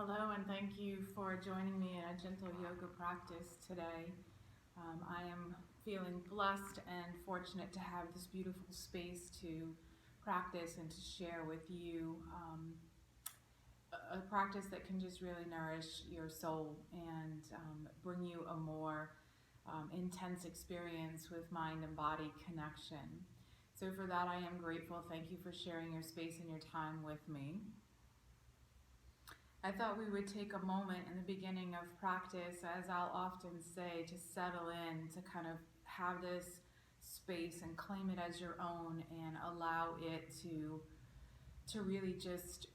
Hello, and thank you for joining me in a gentle yoga practice today. I am feeling blessed and fortunate to have this beautiful space to practice and to share with you a practice that can just really nourish your soul and bring you a more intense experience with mind and body connection. So, for that, I am grateful. Thank you for sharing your space and your time with me. I thought we would take a moment in the beginning of practice, as I'll often say, to settle in, to kind of have this space and claim it as your own and allow it to really just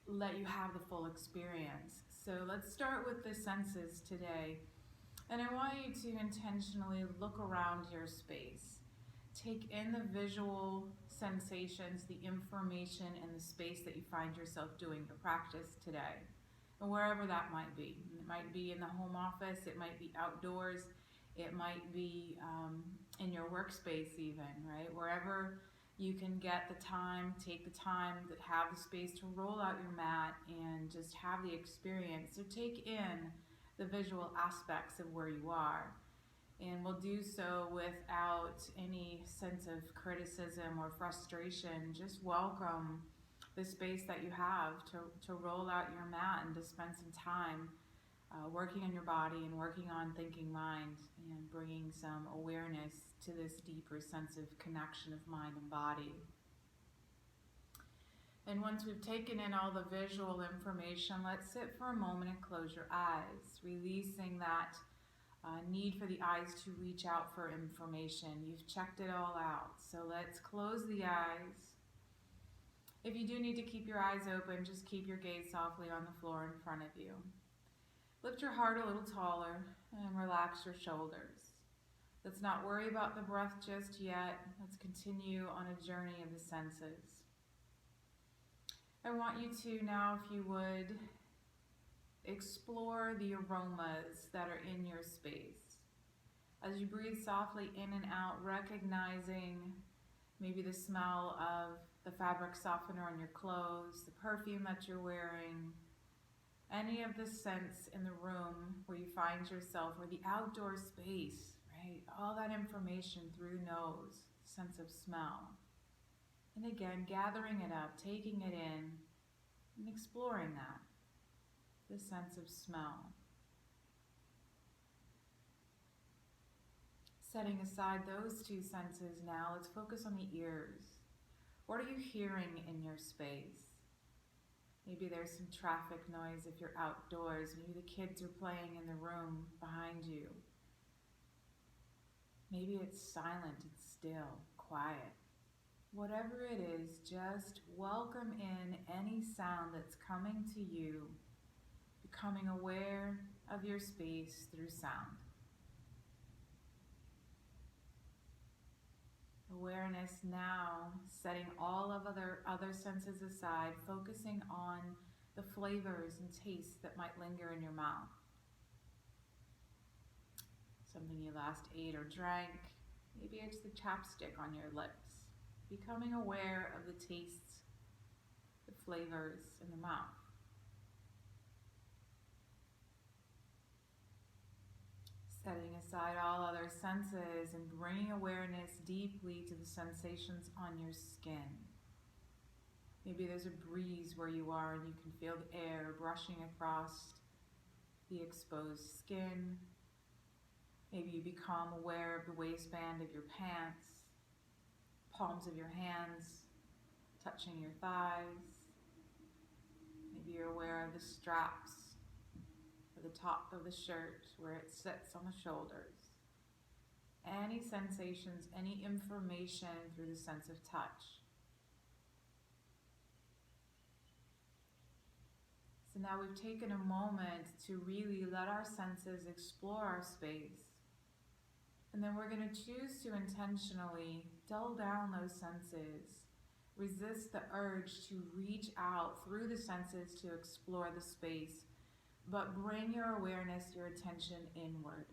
let you have the full experience. So let's start with the senses today. And I want you to intentionally look around your space. Take in the visual sensations, the information, and the space that you find yourself doing the practice today, and wherever that might be. It might be in the home office, it might be outdoors, it might be in your workspace even, right? Wherever you can get the time, take the time, have the space to roll out your mat and just have the experience. So take in the visual aspects of where you are. And we'll do so without any sense of criticism or frustration. Just welcome the space that you have to roll out your mat and to spend some time working on your body and working on thinking mind and bringing some awareness to this deeper sense of connection of mind and body. And once we've taken in all the visual information, let's sit for a moment and close your eyes, releasing that need for the eyes to reach out for information. You've checked it all out. So let's close the eyes. If you do need to keep your eyes open, just keep your gaze softly on the floor in front of you. Lift your heart a little taller and relax your shoulders. Let's not worry about the breath just yet. Let's continue on a journey of the senses. I want you to now, if you would, explore the aromas that are in your space. As you breathe softly in and out, recognizing maybe the smell of the fabric softener on your clothes, the perfume that you're wearing, any of the scents in the room where you find yourself, or the outdoor space, right? All that information through the nose, sense of smell. And again, gathering it up, taking it in, and exploring that. The sense of smell. Setting aside those two senses now, let's focus on the ears. What are you hearing in your space? Maybe there's some traffic noise if you're outdoors. Maybe the kids are playing in the room behind you. Maybe it's silent, it's still, quiet. Whatever it is, just welcome in any sound that's coming to you, becoming aware of your space through sound. Awareness now, setting all of other senses aside, focusing on the flavors and tastes that might linger in your mouth. Something you last ate or drank, maybe it's the chapstick on your lips. Becoming aware of the tastes, the flavors in the mouth. Setting aside all other senses and bringing awareness deeply to the sensations on your skin. Maybe there's a breeze where you are and you can feel the air brushing across the exposed skin. Maybe you become aware of the waistband of your pants, palms of your hands touching your thighs. Maybe you're aware of the straps or the top of the shirt where it sits on the shoulders. Any sensations, any information through the sense of touch. So now we've taken a moment to really let our senses explore our space. And then we're going to choose to intentionally dull down those senses. Resist the urge to reach out through the senses to explore the space, but bring your awareness, your attention inward.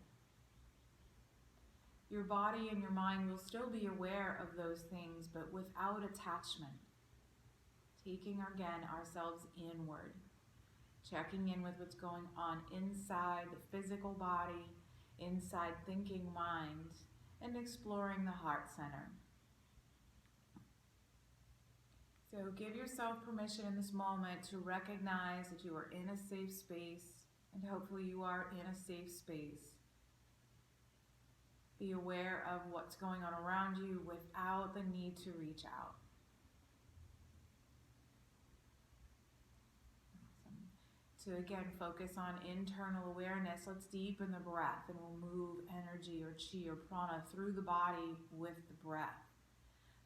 Your body and your mind will still be aware of those things, but without attachment. Taking again ourselves inward. checking in with what's going on inside the physical body, inside thinking mind, and exploring the heart center. So give yourself permission in this moment to recognize that you are in a safe space, and hopefully you are in a safe space. Be aware of what's going on around you without the need to reach out. Awesome. To again focus on internal awareness, let's deepen the breath and we'll move energy or chi or prana through the body with the breath.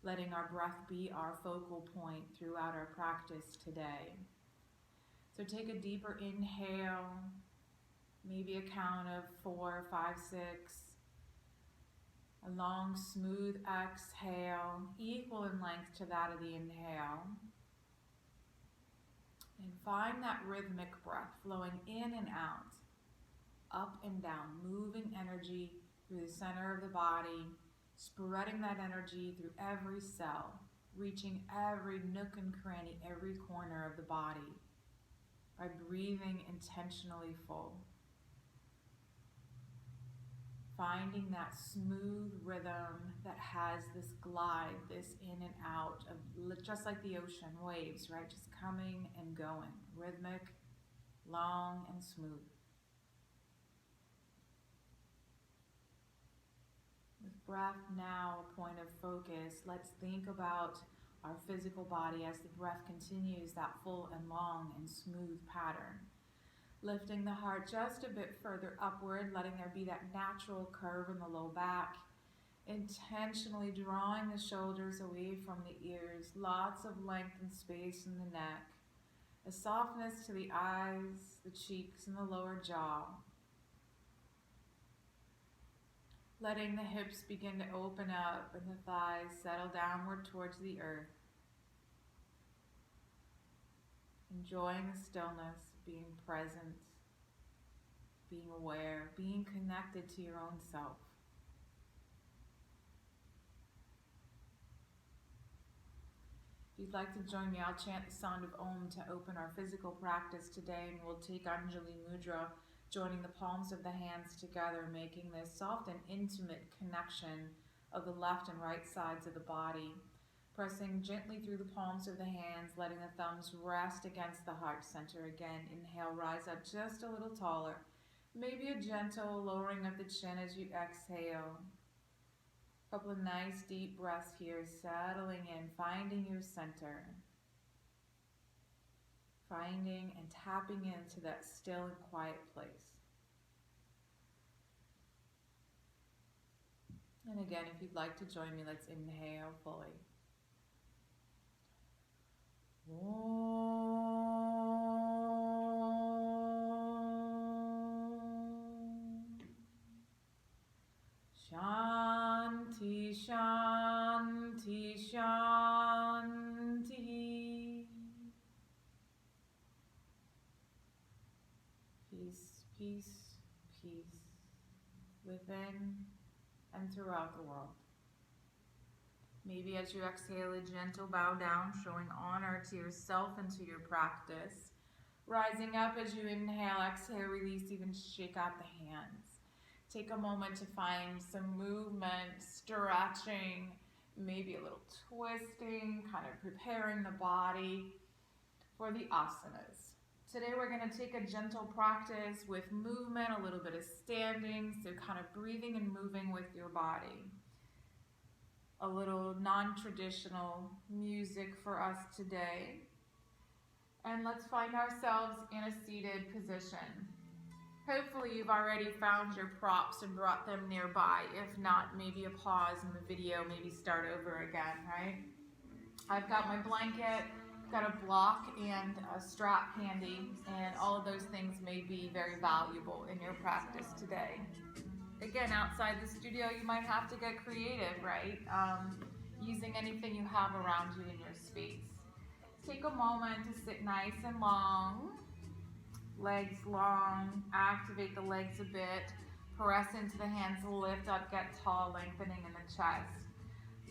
Letting our breath be our focal point throughout our practice today. So take a deeper inhale, maybe a count of 4, 5, 6. A long, smooth exhale, equal in length to that of the inhale. And find that rhythmic breath flowing in and out, up and down, moving energy through the center of the body, spreading that energy through every cell, reaching every nook and cranny, every corner of the body by breathing intentionally full. Finding that smooth rhythm that has this glide, this in and out, of just like the ocean waves, right? Just coming and going, rhythmic, long and smooth. With breath now a point of focus, let's think about our physical body as the breath continues that full and long and smooth pattern. Lifting the heart just a bit further upward, letting there be that natural curve in the low back. Intentionally drawing the shoulders away from the ears, lots of length and space in the neck. A softness to the eyes, the cheeks, and the lower jaw. Letting the hips begin to open up and the thighs settle downward towards the earth. Enjoying the stillness, being present, being aware, being connected to your own self. If you'd like to join me, I'll chant the sound of Om to open our physical practice today, and we'll take Anjali Mudra, joining the palms of the hands together, making this soft and intimate connection of the left and right sides of the body. Pressing gently through the palms of the hands, letting the thumbs rest against the heart center. Again, inhale, rise up just a little taller. Maybe a gentle lowering of the chin as you exhale. A couple of nice deep breaths here, settling in, finding your center. Finding and tapping into that still and quiet place. And again, if you'd like to join me, let's inhale fully. Shanti, Shanti, Shanti. Peace, peace, peace within and throughout the world. Maybe as you exhale, a gentle bow down, showing honor to yourself and to your practice. Rising up as you inhale, exhale, release, even shake out the hands. Take a moment to find some movement, stretching, maybe a little twisting, kind of preparing the body for the asanas. Today we're going to take a gentle practice with movement, a little bit of standing, so kind of breathing and moving with your body. A little non-traditional music for us today. And let's find ourselves in a seated position. Hopefully you've already found your props and brought them nearby. If not, maybe a pause in the video, maybe start over again, right? I've got my blanket, got a block and a strap handy, and all of those things may be very valuable in your practice today. Again, outside the studio, you might have to get creative, right? Using anything you have around you in your space. Take a moment to sit nice and long, legs long, activate the legs a bit, press into the hands, lift up, get tall, lengthening in the chest.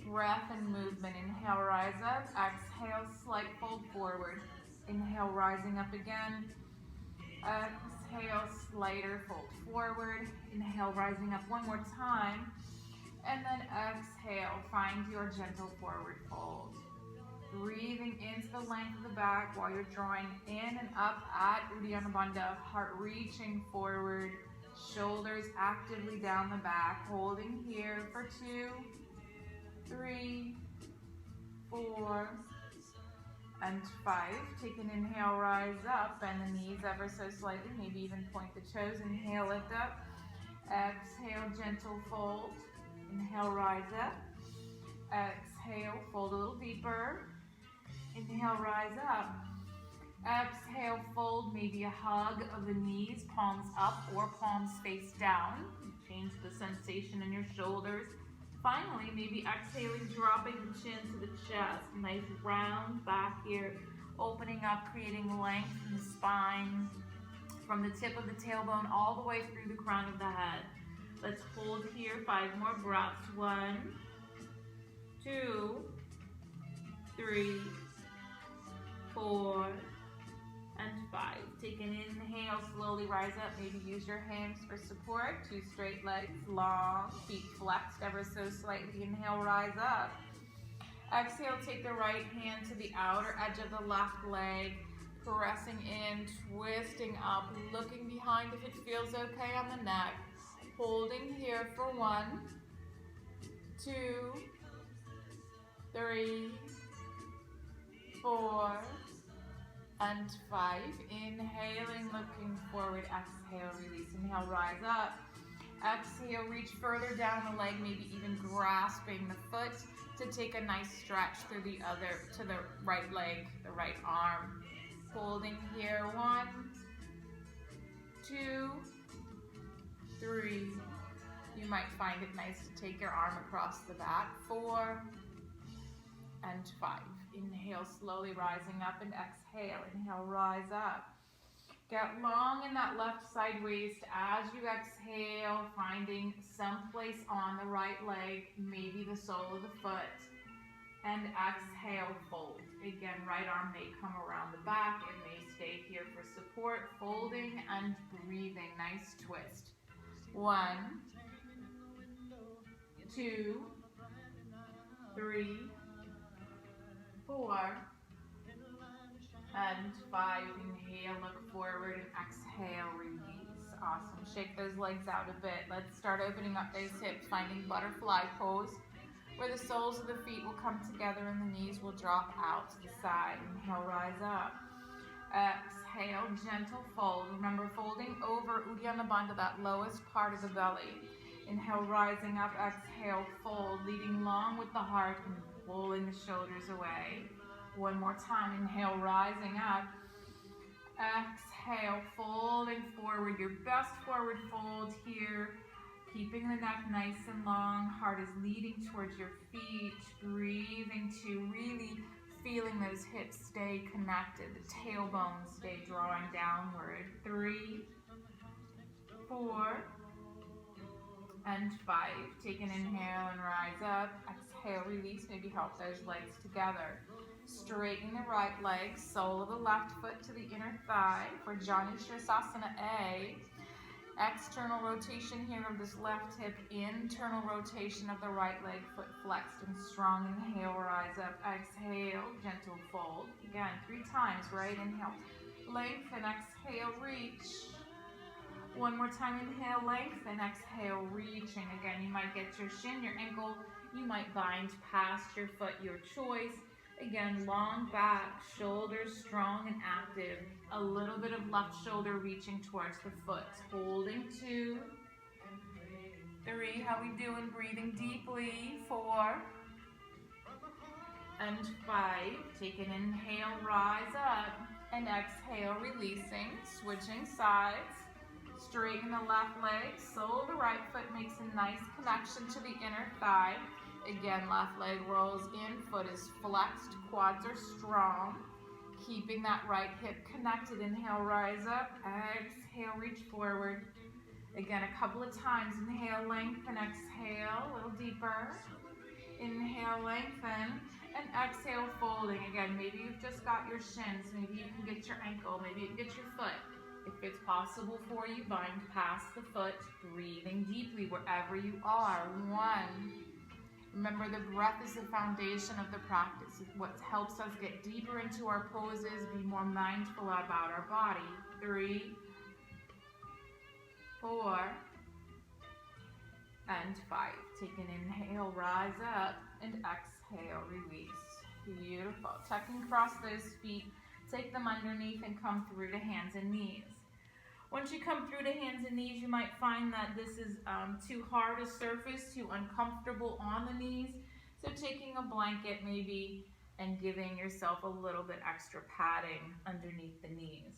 Breath and movement. Inhale, rise up. Exhale, slight fold forward. Inhale, rising up again. Exhale, slider, fold forward. Inhale, rising up one more time. And then exhale, find your gentle forward fold. Breathing into the length of the back while you're drawing in and up at Uddiyana Bandha. Heart reaching forward, shoulders actively down the back. Holding here for 2, 3, 4, and 5. Take an inhale, rise up, bend the knees ever so slightly, maybe even point the toes. Inhale, lift up. Exhale, gentle fold. Inhale, rise up. Exhale, fold a little deeper. Inhale, rise up. Exhale, fold, maybe a hug of the knees, palms up or palms face down. Change the sensation in your shoulders. Finally, maybe exhaling, dropping the chin to the chest. Nice round back here, opening up, creating length in the spine from the tip of the tailbone all the way through the crown of the head. Let's hold here, 5 more breaths. 1, 2, 3, 4, and 5. Take an inhale, slowly rise up. Maybe use your hands for support. 2 straight legs, long, feet flexed ever so slightly. Inhale, rise up. Exhale, take the right hand to the outer edge of the left leg, pressing in, twisting up, looking behind if it feels okay on the neck. Holding here for 1, 2, 3, 4, and 5. Inhaling, looking forward. Exhale, release. Inhale, rise up. Exhale, reach further down the leg, maybe even grasping the foot to take a nice stretch through to the right leg, the right arm. Holding here, 1, 2, 3. You might find it nice to take your arm across the back. 4, and 5. Inhale, slowly rising up, and exhale. Inhale, rise up. Get long in that left side waist as you exhale, finding some place on the right leg, maybe the sole of the foot. And exhale, fold. Again, right arm may come around the back. It may stay here for support. Folding and breathing. Nice twist. 1, 2, 3, 4, and 5. Inhale, look forward, and exhale, release. Awesome. Shake those legs out a bit. Let's start opening up those hips, finding butterfly pose, where the soles of the feet will come together and the knees will drop out to the side. Inhale, rise up. Exhale, gentle fold. Remember, folding over Uddiyana Bandha, that lowest part of the belly. Inhale, rising up. Exhale, fold, leading long with the heart and pulling the shoulders away. One more time. Inhale, rising up. Exhale, folding forward. Your best forward fold here. Keeping the neck nice and long. Heart is leading towards your feet. Breathing to really feeling those hips stay connected. The tailbone stay drawing downward. 3, 4, and 5. Take an inhale and rise up. Exhale, release. Maybe help those legs together. Straighten the right leg, sole of the left foot to the inner thigh for Janu Sirsasana A. External rotation here of this left hip, internal rotation of the right leg, foot flexed and strong. Inhale, rise up. Exhale, gentle fold. Again, 3 times, right? Inhale, lengthen. Exhale, reach. One more time, inhale, lengthen. Exhale, reaching. Again, you might get your shin, your ankle. You might bind past your foot, your choice. Again, long back, shoulders strong and active. A little bit of left shoulder reaching towards the foot. Holding 2, 3. How we doing? Breathing deeply. 4, and 5. Take an inhale, rise up, and exhale, releasing. Switching sides. Straighten the left leg. Sole of the right foot makes a nice connection to the inner thigh. Again, left leg rolls in, foot is flexed, quads are strong. Keeping that right hip connected. Inhale, rise up. Exhale, reach forward. Again, a couple of times. Inhale, lengthen. Exhale, a little deeper. Inhale, lengthen. And exhale, folding. Again, maybe you've just got your shins. Maybe you can get your ankle. Maybe you can get your foot. If it's possible for you, bind past the foot, breathing deeply wherever you are. 1. Remember, the breath is the foundation of the practice. It's what helps us get deeper into our poses, be more mindful about our body. 3, 4, and 5. Take an inhale, rise up, and exhale, release. Beautiful. Tuck and cross those feet. Take them underneath and come through to hands and knees. Once you come through to hands and knees, you might find that this is too hard a surface, too uncomfortable on the knees. So taking a blanket maybe and giving yourself a little bit extra padding underneath the knees.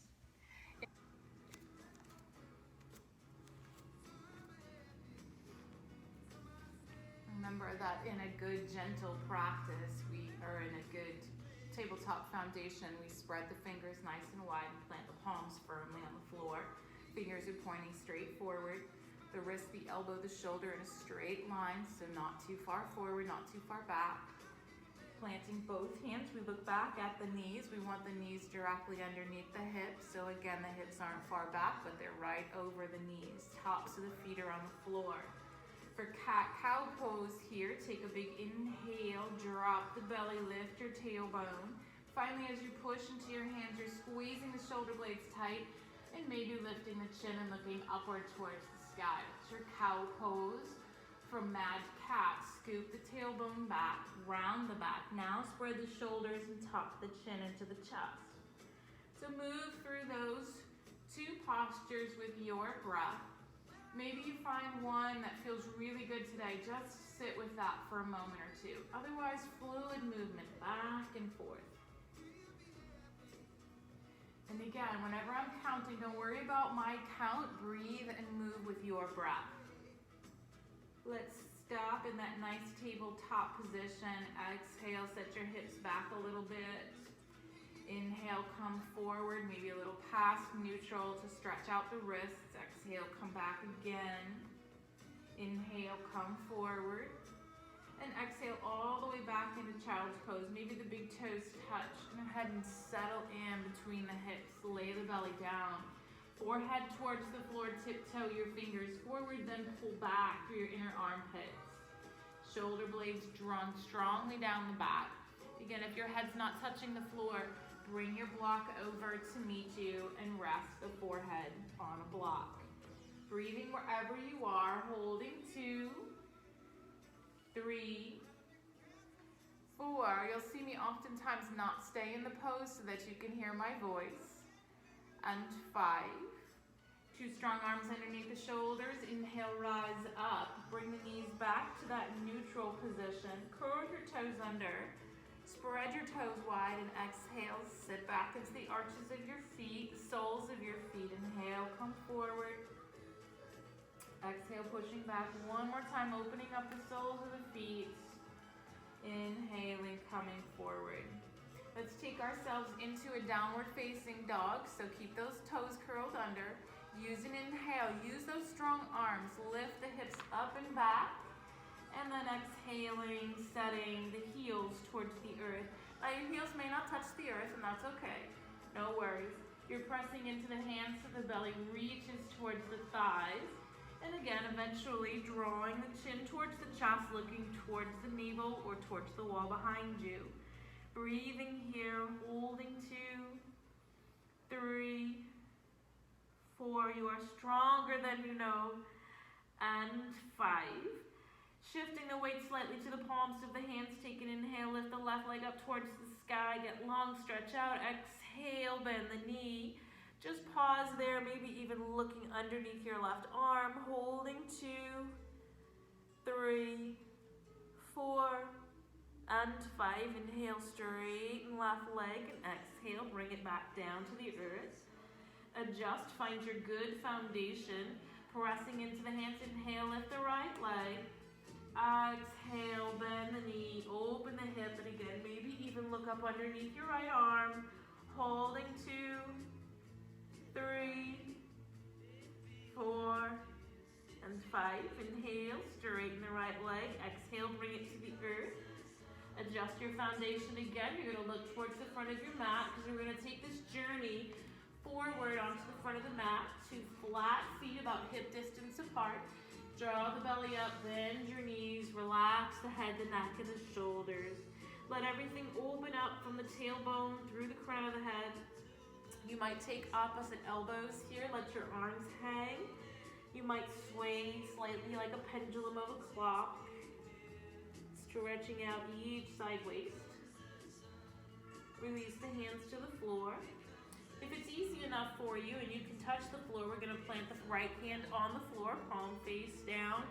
Remember that in a good, gentle practice, in a good tabletop foundation, we spread the fingers nice and wide and plant the palms firmly on the floor. Fingers are pointing straight forward. The wrist, the elbow, the shoulder in a straight line, so not too far forward, not too far back. Planting both hands, we look back at the knees. We want the knees directly underneath the hips. So again, the hips aren't far back, but they're right over the knees. Tops of the feet are on the floor. For cat-cow pose here, take a big inhale, drop the belly, lift your tailbone. Finally, as you push into your hands, you're squeezing the shoulder blades tight and maybe lifting the chin and looking upward towards the sky. That's your cow pose. From mad cat, scoop the tailbone back, round the back. Now spread the shoulders and tuck the chin into the chest. So move through those 2 postures with your breath. Maybe you find one that feels really good today. Just sit with that for a moment or 2. Otherwise, fluid movement back and forth. And again, whenever I'm counting, don't worry about my count. Breathe and move with your breath. Let's stop in that nice tabletop position. Exhale, set your hips back a little bit. Inhale, come forward, maybe a little past neutral to stretch out the wrists. Exhale, come back again. Inhale, come forward. And exhale all the way back into child's pose. Maybe the big toes touch. Go ahead and settle in between the hips. Lay the belly down. Forehead towards the floor, tiptoe your fingers forward, then pull back through your inner armpits. Shoulder blades drawn strongly down the back. Again, if your head's not touching the floor, bring your block over to meet you and rest the forehead on a block. Breathing wherever you are, holding 2, 3, 4. You'll see me oftentimes not stay in the pose so that you can hear my voice. And 5. 2 strong arms underneath the shoulders. Inhale, rise up. Bring the knees back to that neutral position. Curl your toes under. Spread your toes wide and exhale. Sit back into the arches of your feet, soles of your feet. Inhale, come forward. Exhale, pushing back. One more time, opening up the soles of the feet. Inhaling, coming forward. Let's take ourselves into a downward facing dog. So keep those toes curled under. Use an inhale. Use those strong arms. Lift the hips up and back. And then exhaling, setting the heels towards the earth. Now your heels may not touch the earth, and that's okay. No worries. You're pressing into the hands so the belly reaches towards the thighs. And again, eventually drawing the chin towards the chest, looking towards the navel or towards the wall behind you. Breathing here, holding 2, 3, 4. You are stronger than you know. And 5. Shifting the weight slightly to the palms of the hands. Take an inhale, lift the left leg up towards the sky. Get long, stretch out. Exhale, bend the knee. Just pause there, maybe even looking underneath your left arm. Holding 2, 3, 4, and 5. Inhale, straighten left leg, and exhale, bring it back down to the earth. Adjust, find your good foundation. Pressing into the hands, inhale, lift the right leg. Exhale, bend the knee, open the hip, and again, maybe even look up underneath your right arm. Holding 2, 3, 4, and 5. Inhale, straighten the right leg. Exhale, bring it to the earth. Adjust your foundation again. You're going to look towards the front of your mat because we're going to take this journey forward onto the front of the mat. flat feet about hip distance apart. Draw the belly up, bend your knees, relax the head, the neck, and the shoulders. Let everything open up from the tailbone through the crown of the head. You might take opposite elbows here, let your arms hang. You might sway slightly like a pendulum of a clock, stretching out each side waist. Release the hands to the floor. If it's easy enough for you and you can touch the floor, we're going to plant the right hand on the floor, palm face down,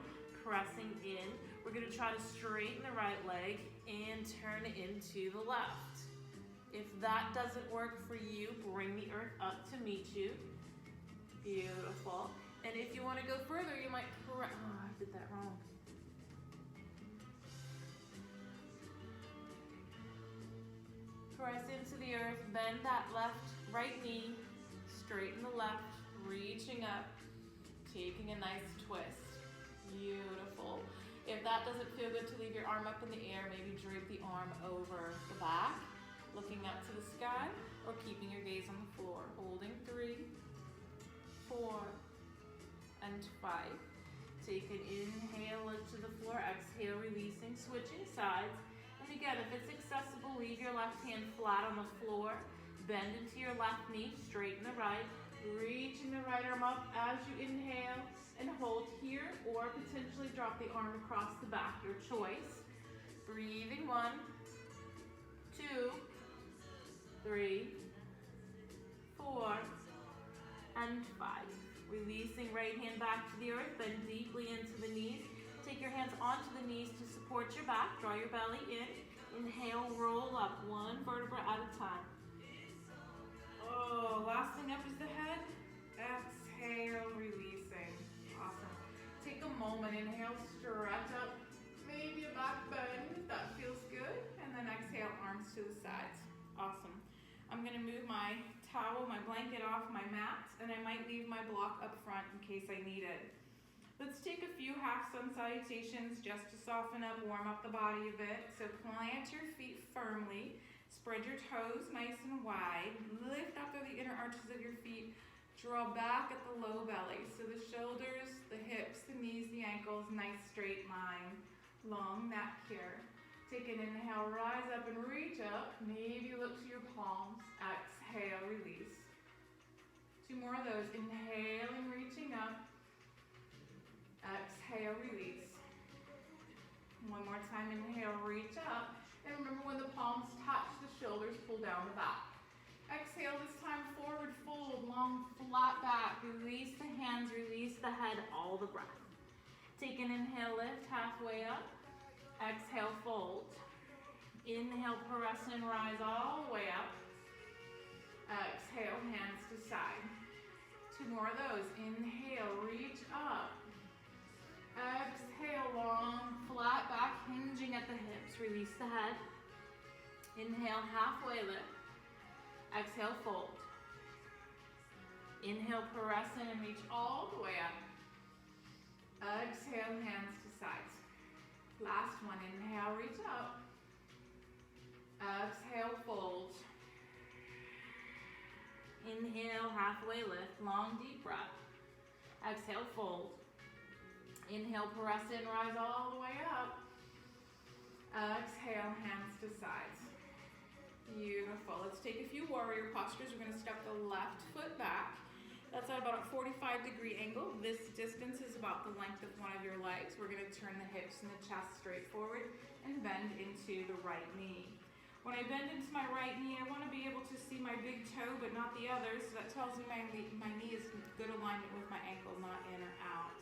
pressing in. We're going to try to straighten the right leg and turn into the left. If that doesn't work for you, bring the earth up to meet you. Beautiful. And if you want to go further, you might I did that wrong. Press into the earth, bend that right knee, straighten the left, reaching up, taking a nice twist. Beautiful. If that doesn't feel good to leave your arm up in the air, maybe drape the arm over the back, looking up to the sky, or keeping your gaze on the floor. Holding 3, 4, and 5. Take an inhale, lift to the floor, exhale, releasing, switching sides. And again, if it's accessible, leave your left hand flat on the floor, bend into your left knee, straighten the right, reaching the right arm up as you inhale, and hold here, or potentially drop the arm across the back, your choice. Breathing 1, 2, 3, 4, and 5. Releasing right hand back to the earth, bend deeply into the knees. Take your hands onto the knees to support your back. Draw your belly in. Inhale, roll up, 1 vertebra at a time. Oh, last thing up is the head. Exhale, releasing. Awesome. Take a moment, inhale, stretch up, maybe a back bend if that feels good. And then exhale, arms to the sides. Awesome. I'm gonna move my towel, my blanket off my mat, and I might leave my block up front in case I need it. Let's take a few half sun salutations just to soften up, warm up the body a bit. So plant your feet firmly, spread your toes nice and wide, lift up through the inner arches of your feet, draw back at the low belly. So the shoulders, the hips, the knees, the ankles, nice straight line, long neck here. Take an inhale, rise up and reach up. Maybe look to your palms. Exhale, release. 2 more of those. Inhaling, reaching up. Exhale, release. 1 more time, inhale, reach up. And remember, when the palms touch the shoulders, pull down the back. Exhale, this time forward fold, long flat back. Release the hands, release the head, all the breath. Take an inhale, lift halfway up. Exhale, fold. Inhale, press and rise all the way up. Exhale, hands to side. 2 more of those. Inhale, reach up. Exhale, long, flat back, hinging at the hips. Release the head. Inhale, halfway lift. Exhale, fold. Inhale, press in and reach all the way up. Exhale, hands to sides. Last one, inhale, reach up. Exhale, fold. Inhale, halfway lift, long deep breath. Exhale, fold. Inhale, press in, rise all the way up. Exhale, hands to sides. Beautiful. Let's take a few warrior postures. We're going to step the left foot back. That's at about a 45-degree angle. This distance is about the length of one of your legs. We're going to turn the hips and the chest straight forward and bend into the right knee. When I bend into my right knee, I want to be able to see my big toe, but not the others. So that tells me my knee is in good alignment with my ankle, not in or out.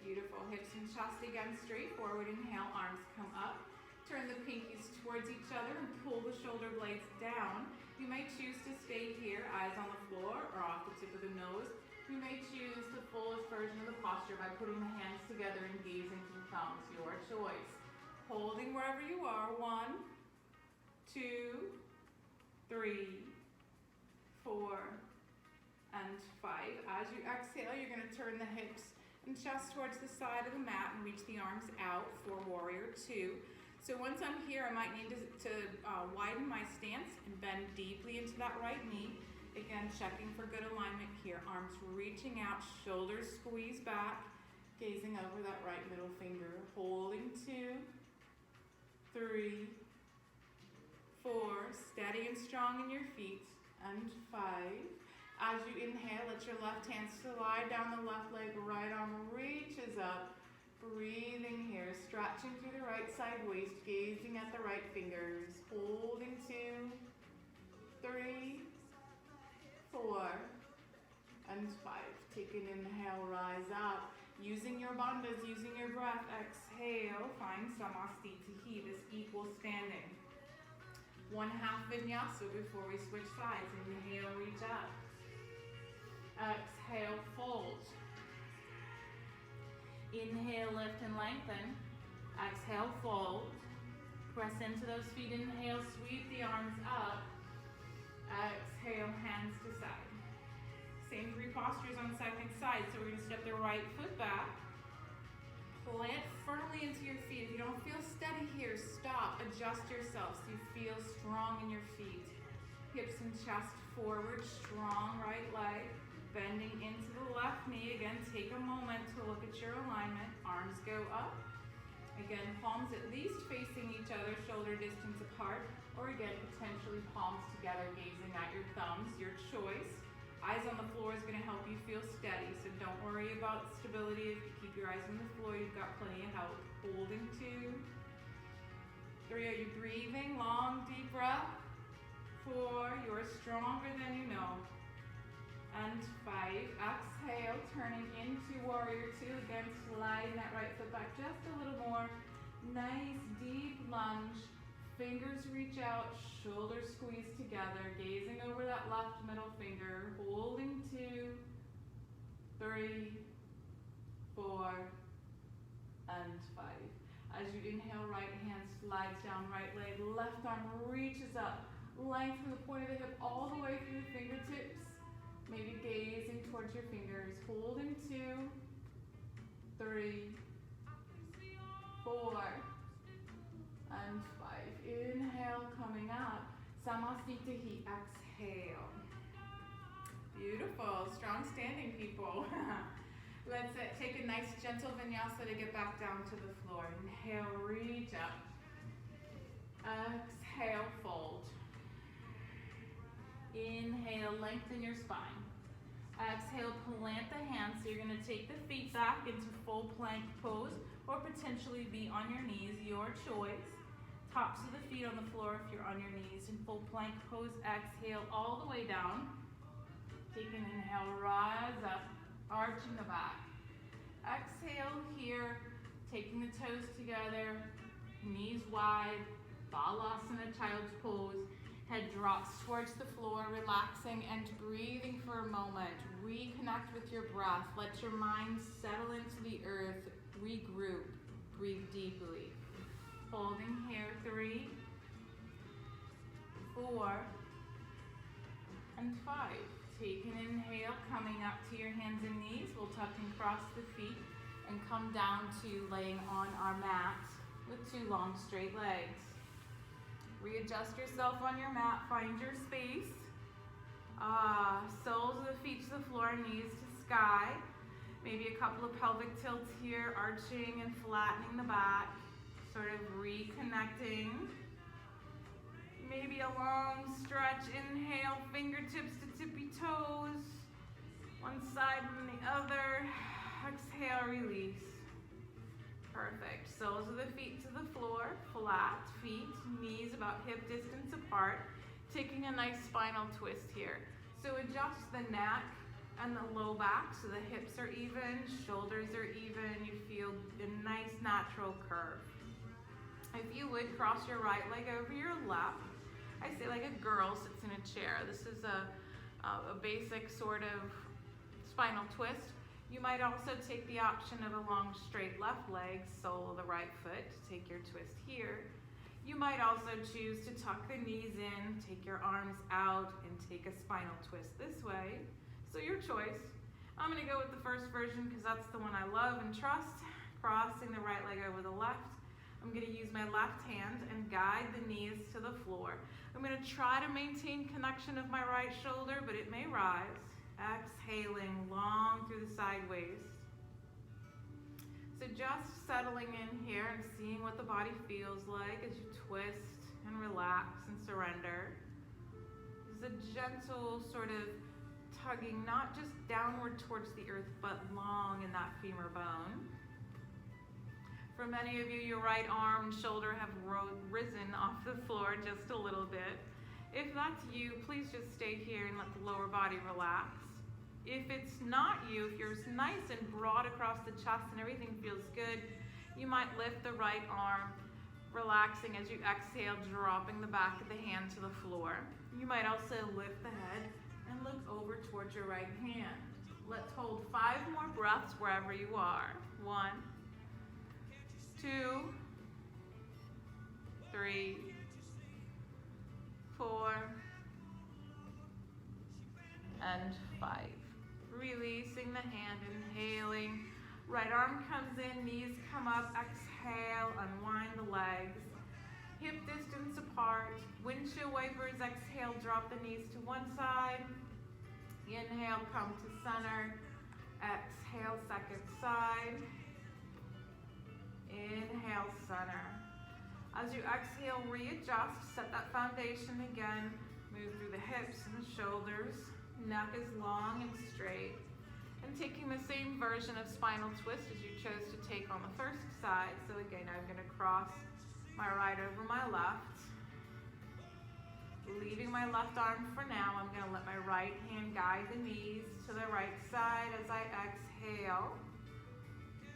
Beautiful. Hips and chest again, straight forward. Inhale, arms come up. Turn the pinkies towards each other and pull the shoulder blades down. You may choose to stay here, eyes on the floor or off the tip of the nose. You may choose the fullest version of the posture by putting the hands together and gazing to the thumbs, your choice. Holding wherever you are, 1, 2, 3, 4, and 5. As you exhale, you're going to turn the hips and chest towards the side of the mat and reach the arms out for warrior 2. So once I'm here, I might need to widen my stance and bend deeply into that right knee. Again, checking for good alignment here. Arms reaching out, shoulders squeeze back, gazing over that right middle finger. Holding 2, 3, 4. Steady and strong in your feet. And 5. As you inhale, let your left hand slide down the left leg, right arm reaches up. Breathing here, stretching through the right side waist, gazing at the right fingers. Holding 2, 3, 4, and 5. Take an inhale, rise up. Using your bandhas, using your breath, exhale, find Samastitihi, this equal standing. 1/2 vinyasa before we switch sides. Inhale, reach up. Exhale, fold. Inhale, lift and lengthen. Exhale, fold. Press into those feet. Inhale, sweep the arms up. Exhale, hands to side. Same 3 postures on second side. So we're going to step the right foot back. Plant firmly into your feet. If you don't feel steady here, stop. Adjust yourself so you feel strong in your feet. Hips and chest forward, strong right leg. Bending into the left knee. Again, take a moment to look at your alignment. Arms go up. Again, palms at least facing each other, shoulder distance apart. Or again, potentially palms together, gazing at your thumbs, your choice. Eyes on the floor is going to help you feel steady, so don't worry about stability. If you keep your eyes on the floor, you've got plenty of help. Holding 2, 3, are you breathing? Long, deep breath. 4, you're stronger than you know. And 5, exhale, turning into warrior 2. Again, sliding that right foot back just a little more. Nice, deep lunge. Fingers reach out, shoulders squeeze together, gazing over that left middle finger, holding 2, 3, 4, and 5. As you inhale, right hand slides down, right leg, left arm reaches up, length from the point of the hip all the way through the fingertips, maybe gazing towards your fingers, holding 2, 3, 4, and 5. Inhale, coming up. Samastitihi, exhale. Beautiful, strong standing people. Let's take a nice gentle vinyasa to get back down to the floor. Inhale, reach up. Exhale, fold. Inhale, lengthen your spine. Exhale, plant the hands. So you're going to take the feet back into full plank pose or potentially be on your knees, your choice. Tops of the feet on the floor if you're on your knees. In full plank pose, exhale all the way down. Take an inhale, rise up, arching the back. Exhale here, taking the toes together, knees wide, Balasana, child's pose. Head drops towards the floor, relaxing and breathing for a moment. Reconnect with your breath. Let your mind settle into the earth. Regroup. Breathe deeply. Holding here, 3, 4, and 5. Take an inhale, coming up to your hands and knees. We'll tuck and cross the feet and come down to laying on our mat with 2 long straight legs. Readjust yourself on your mat, find your space. Soles of the feet to the floor, knees to sky. Maybe a couple of pelvic tilts here, arching and flattening the back. Sort of reconnecting. Maybe a long stretch. Inhale, fingertips to tippy toes. One side and the other. Exhale, release. Perfect. Soles of the feet to the floor. Flat feet, knees about hip distance apart. Taking a nice spinal twist here. So adjust the neck and the low back so the hips are even, shoulders are even. You feel a nice natural curve. If you would, cross your right leg over your left. I say like a girl sits in a chair. This is a basic sort of spinal twist. You might also take the option of a long straight left leg, sole of the right foot, to take your twist here. You might also choose to tuck the knees in, take your arms out, and take a spinal twist this way. So your choice. I'm gonna go with the first version because that's the one I love and trust. Crossing the right leg over the left. I'm going to use my left hand and guide the knees to the floor. I'm going to try to maintain connection of my right shoulder, but it may rise. Exhaling long through the side waist. So just settling in here and seeing what the body feels like as you twist and relax and surrender. There's a gentle sort of tugging, not just downward towards the earth, but long in that femur bone. For many of you, your right arm and shoulder have risen off the floor just a little bit. If that's you, please just stay here and let the lower body relax. If it's not you, if you're nice and broad across the chest and everything feels good, you might lift the right arm, relaxing as you exhale, dropping the back of the hand to the floor. You might also lift the head and look over towards your right hand. Let's hold 5 more breaths wherever you are. 1, 2, 3, 4, and 5. Releasing the hand, inhaling. Right arm comes in, knees come up, exhale, unwind the legs. Hip distance apart. Windshield wipers, exhale, drop the knees to one side. Inhale, come to center. Exhale, second side. Inhale, center. As you exhale, readjust, set that foundation again. Move through the hips and the shoulders. Neck is long and straight. And taking the same version of spinal twist as you chose to take on the first side. So again, I'm going to cross my right over my left. Leaving my left arm for now, I'm going to let my right hand guide the knees to the right side as I exhale.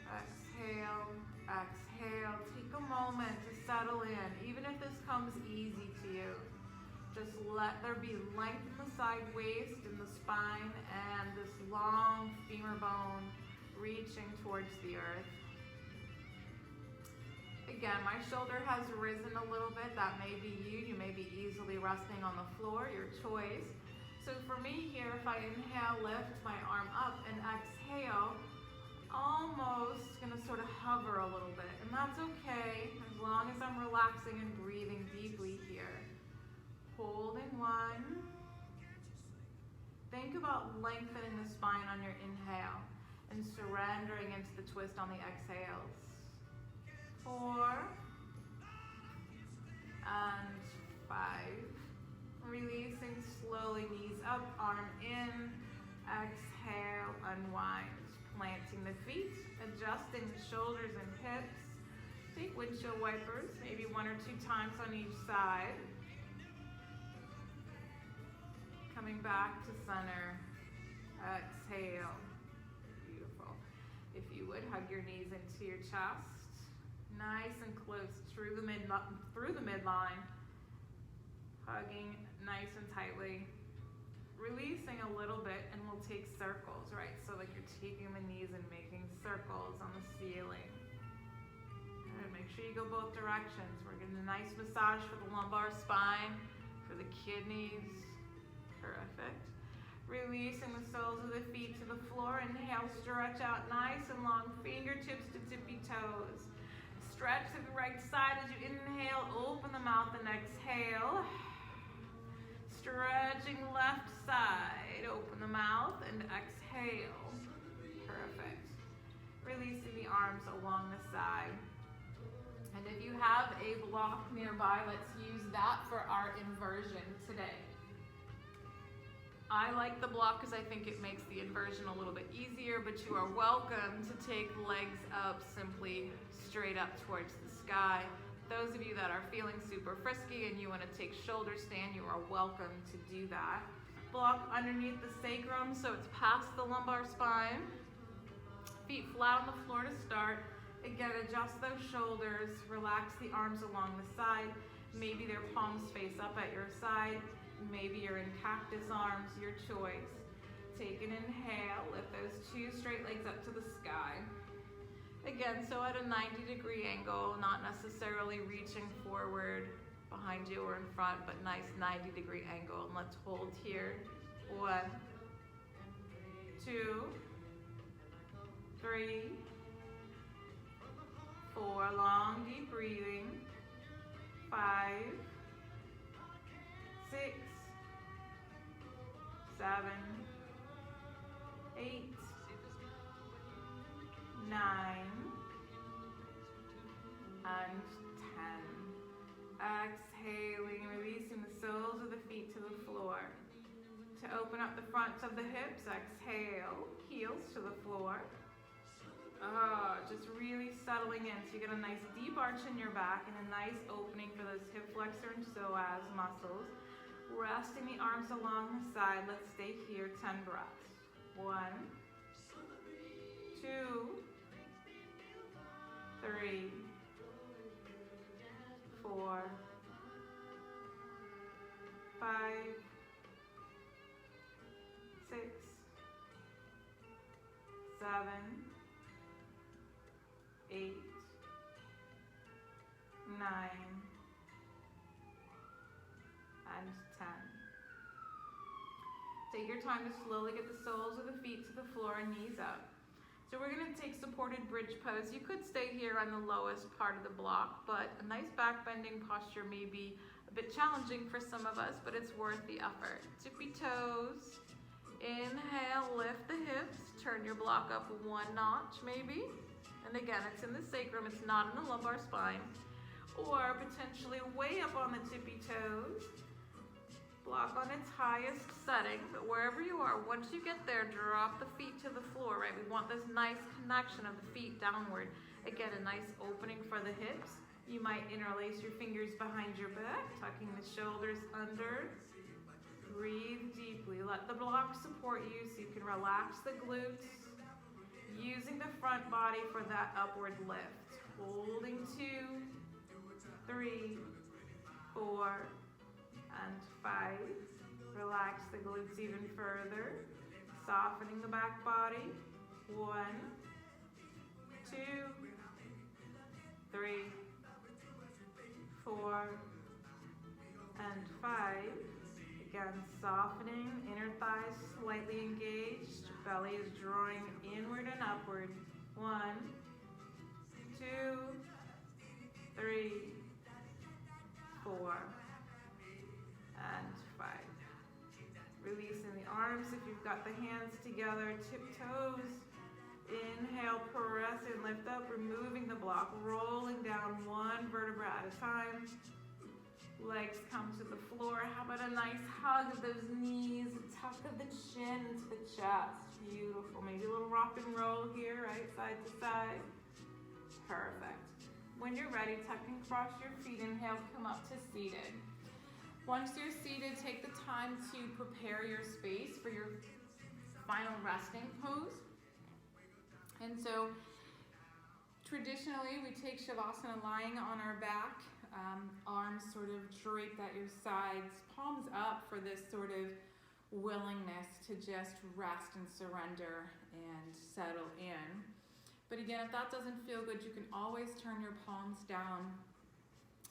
Exhale, exhale. Take a moment to settle in, even if this comes easy to you. Just let there be length in the side waist and the spine and this long femur bone reaching towards the earth. Again, my shoulder has risen a little bit. That may be you. You may be easily resting on the floor, your choice. So for me here, if I inhale, lift my arm up and exhale, almost gonna sort of hover a little bit. And that's okay, as long as I'm relaxing and breathing deeply here. Holding 1. Think about lengthening the spine on your inhale and surrendering into the twist on the exhales. 4 and 5. Releasing slowly, knees up, arm in. Exhale, unwind. Planting the feet, adjusting the shoulders and hips. Take windshield wipers, maybe 1 or 2 times on each side. Coming back to center. Exhale. Beautiful. If you would, hug your knees into your chest. Nice and close through the midline. Hugging nice and tightly. Releasing a little bit, and we'll take circles, right? So like you're taking the knees and making circles on the ceiling. Good. Make sure you go both directions. We're getting a nice massage for the lumbar spine, for the kidneys. Perfect. Releasing the soles of the feet to the floor. Inhale, stretch out nice and long, fingertips to tippy toes. Stretch to the right side as you inhale, open the mouth and exhale. Stretching left side, open the mouth and exhale. Perfect. Releasing the arms along the side. And if you have a block nearby, let's use that for our inversion today. I like the block because I think it makes the inversion a little bit easier, but you are welcome to take legs up simply straight up towards the sky. Those of you that are feeling super frisky and you want to take shoulder stand, you are welcome to do that. Block underneath the sacrum so it's past the lumbar spine. Feet flat on the floor to start. Again, adjust those shoulders, relax the arms along the side. Maybe their palms face up at your side. Maybe you're in cactus arms, your choice. Take an inhale, lift those 2 straight legs up to the sky. Again, so at a 90-degree angle, not necessarily reaching forward behind you or in front, but nice 90-degree angle. And let's hold here. 1, 2, 3, 4, 4, long deep breathing. 5, 6, 7, 8, 9, and 10. Exhaling, releasing the soles of the feet to the floor. To open up the fronts of the hips, exhale, heels to the floor. Just really settling in. So you get a nice deep arch in your back and a nice opening for those hip flexor and psoas muscles. Resting the arms along the side. Let's stay here, 10 breaths. 1, 2, 3, 4, 5, 6, 7, 8, 9, and 10. Take your time to slowly get the soles of the feet to the floor and knees up. So we're going to take supported bridge pose. You could stay here on the lowest part of the block, but a nice back bending posture may be a bit challenging for some of us, but it's worth the effort. Tippy toes. Inhale, lift the hips. Turn your block up 1 notch maybe. And again, it's in the sacrum, it's not in the lumbar spine. Or potentially way up on the tippy toes. Block on its highest setting, but wherever you are, once you get there, drop the feet to the floor, right? We want this nice connection of the feet downward. Again, a nice opening for the hips. You might interlace your fingers behind your back, tucking the shoulders under. Breathe deeply. Let the block support you so you can relax the glutes. Using the front body for that upward lift. Holding 2, 3, 4, and 5. Relax the glutes even further. Softening the back body. 1, 2, 3, 4, and 5. Again, softening, inner thighs slightly engaged, belly is drawing inward and upward. 1, 2, 3, 4, and 5. Releasing the arms if you've got the hands together, tiptoes. Inhale, press and lift up, removing the block, rolling down 1 vertebra at a time. Legs come to the floor. How about a nice hug of those knees, a tuck of the chin into the chest. Beautiful. Maybe a little rock and roll here, right? Side to side. Perfect. When you're ready, tuck and cross your feet. Inhale, come up to seated. Once you're seated, take the time to prepare your space for your final resting pose. And so, traditionally, we take Shavasana lying on our back. Arms sort of draped at your sides, palms up for this sort of willingness to just rest and surrender and settle in. But again, if that doesn't feel good, you can always turn your palms down.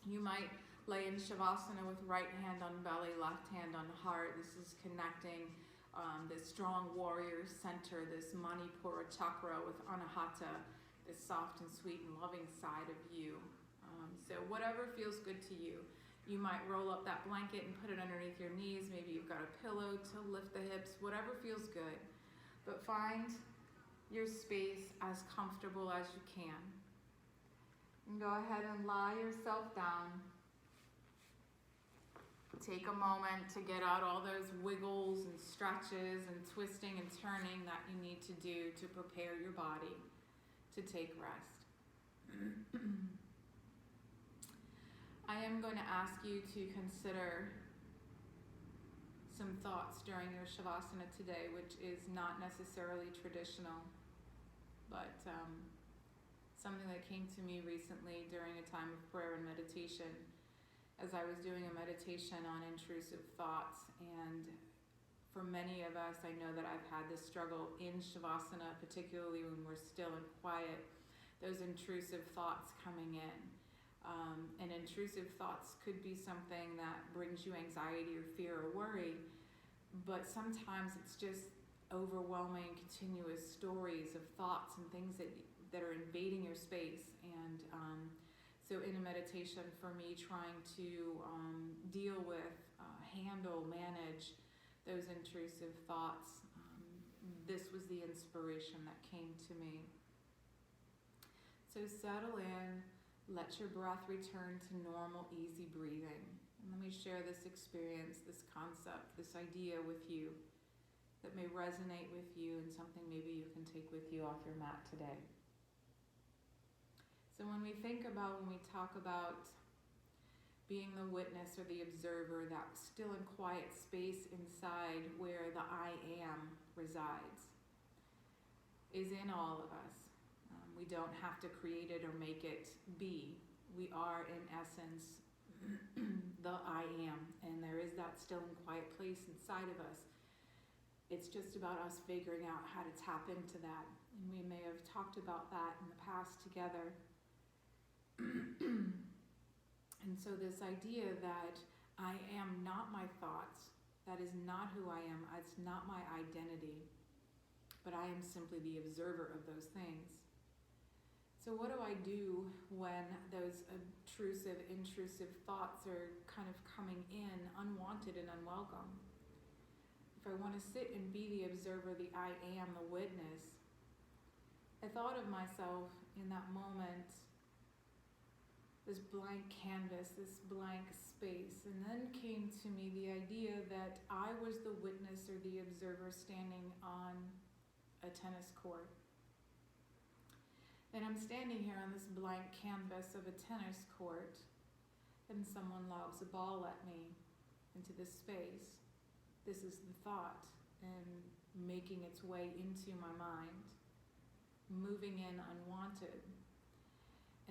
You might lay in Shavasana with right hand on belly, left hand on heart. This is connecting this strong warrior center, this Manipura chakra with Anahata, this soft and sweet and loving side of you. So whatever feels good to you. You might roll up that blanket and put it underneath your knees. Maybe you've got a pillow to lift the hips, whatever feels good. But find your space as comfortable as you can. And go ahead and lie yourself down. Take a moment to get out all those wiggles and stretches and twisting and turning that you need to do to prepare your body to take rest. I am going to ask you to consider some thoughts during your Shavasana today, which is not necessarily traditional, but something that came to me recently during a time of prayer and meditation as I was doing a meditation on intrusive thoughts. And for many of us, I know that I've had this struggle in Shavasana, particularly when we're still and quiet, those intrusive thoughts coming in. And intrusive thoughts could be something that brings you anxiety or fear or worry, but sometimes it's just overwhelming, continuous stories of thoughts and things that that are invading your space. And so in a meditation, for me, trying to deal with, handle, manage those intrusive thoughts, this was the inspiration that came to me. So settle in, let your breath return to normal, easy breathing. And let me share this experience, this concept, this idea with you that may resonate with you and something maybe you can take with you off your mat today. So when we talk about being the witness or the observer, that still and quiet space inside where the I am resides, is in all of us. We don't have to create it or make it be. We are in essence the I am, and there is that still and quiet place inside of us. It's just about us figuring out how to tap into that. And we may have talked about that in the past together. And so this idea that I am not my thoughts, that is not who I am, it's not my identity, but I am simply the observer of those things. So what do I do when those intrusive thoughts are kind of coming in, unwanted and unwelcome? If I want to sit and be the observer, the I am, the witness, I thought of myself in that moment, this blank canvas, this blank space, and then came to me the idea that I was the witness or the observer standing on a tennis court. And I'm standing here on this blank canvas of a tennis court, and someone lobs a ball at me into this space. This is the thought, and making its way into my mind, moving in unwanted.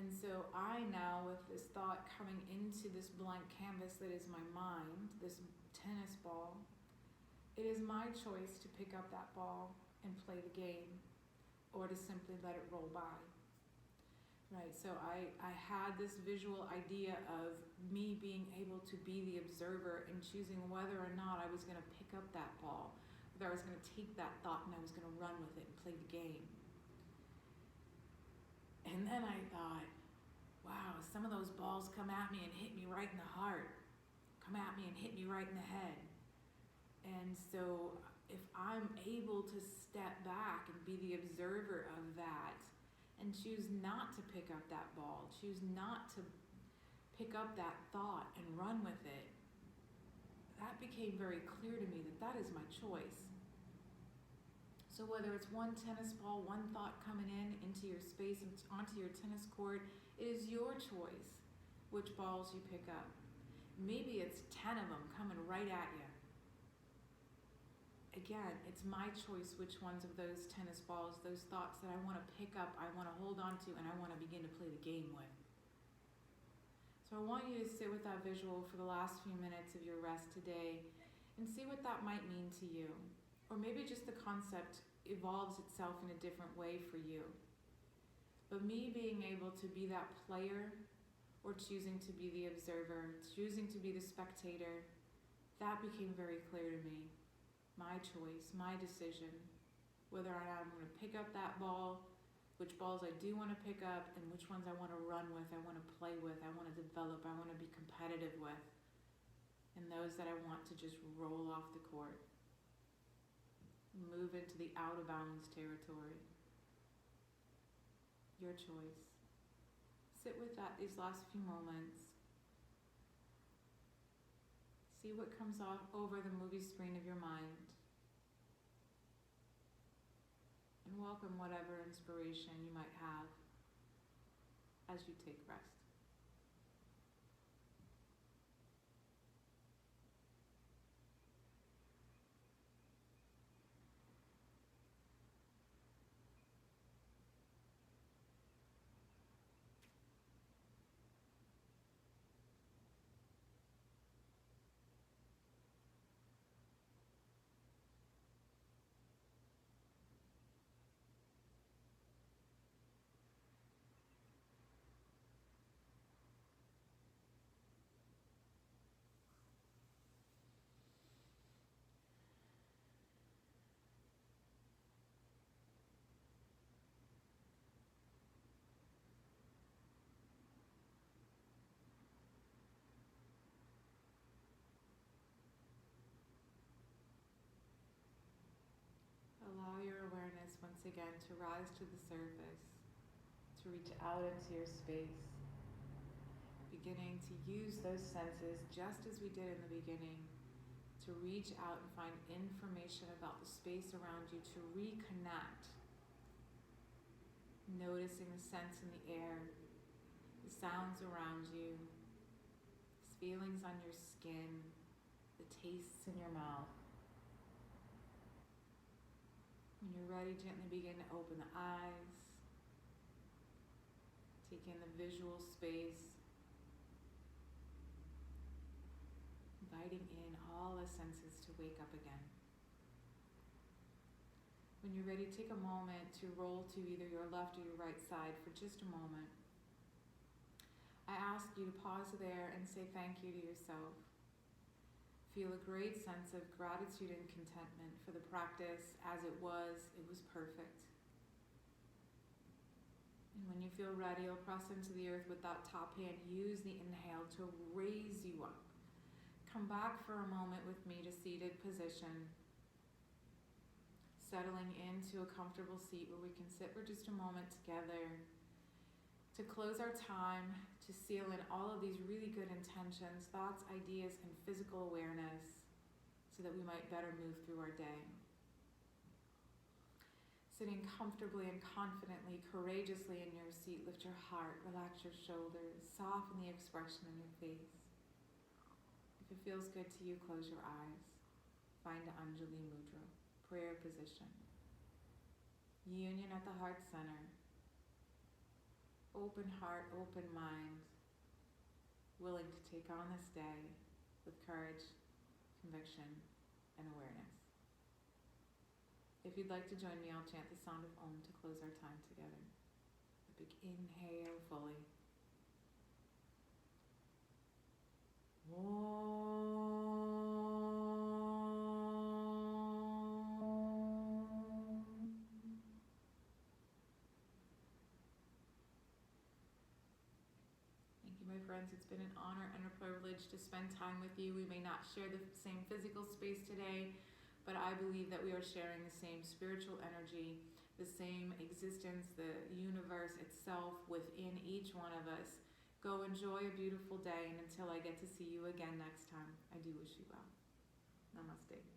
And so I now, with this thought coming into this blank canvas that is my mind, this tennis ball, it is my choice to pick up that ball and play the game, or to simply let it roll by. Right, so I had this visual idea of me being able to be the observer and choosing whether or not I was going to pick up that ball, whether I was going to take that thought and I was going to run with it and play the game. And then I thought, wow, some of those balls come at me and hit me right in the heart, come at me and hit me right in the head. And so if I'm able to step back and be the observer of that, and choose not to pick up that ball, choose not to pick up that thought and run with it, that became very clear to me that that is my choice. So whether it's one tennis ball, one thought coming in into your space, onto your tennis court, it is your choice which balls you pick up. Maybe it's 10 of them coming right at you. Again, it's my choice which ones of those tennis balls, those thoughts that I want to pick up, I want to hold on to, and I want to begin to play the game with. So I want you to sit with that visual for the last few minutes of your rest today and see what that might mean to you. Or maybe just the concept evolves itself in a different way for you. But me being able to be that player, or choosing to be the observer, choosing to be the spectator, that became very clear to me. My choice, my decision, whether or not I'm going to pick up that ball, which balls I do want to pick up, and which ones I want to run with, I want to play with, I want to develop, I want to be competitive with, and those that I want to just roll off the court, move into the out of bounds territory. Your choice. Sit with that these last few moments. See what comes off over the movie screen of your mind. And welcome whatever inspiration you might have as you take rest. once again to rise to the surface, to reach out into your space, beginning to use those senses just as we did in the beginning, to reach out and find information about the space around you, to reconnect, noticing the scents in the air, the sounds around you, the feelings on your skin, the tastes in your mouth. When you're ready, gently begin to open the eyes, take in the visual space, inviting in all the senses to wake up again. When you're ready, take a moment to roll to either your left or your right side for just a moment. I ask you to pause there and say thank you to yourself. Feel a great sense of gratitude and contentment for the practice as it was perfect. And when you feel ready, you'll press into the earth with that top hand. Use the inhale to raise you up. Come back for a moment with me to seated position. Settling into a comfortable seat where we can sit for just a moment together to close our time, to seal in all of these really good intentions, thoughts, ideas, and physical awareness so that we might better move through our day. Sitting comfortably and confidently, courageously in your seat, lift your heart, relax your shoulders, soften the expression in your face. If it feels good to you, close your eyes. Find Anjali Mudra, prayer position. Union at the heart center. Open heart, open mind, willing to take on this day with courage, conviction, and awareness. If you'd like to join me, I'll chant the sound of Om to close our time together. A big inhale fully. Om. Thank you, my friends. It's been an honor and a privilege to spend time with you. We may not share the same physical space today, but I believe that we are sharing the same spiritual energy, the same existence, the universe itself within each one of us. Go enjoy a beautiful day, and until I get to see you again next time, I do wish you well. Namaste.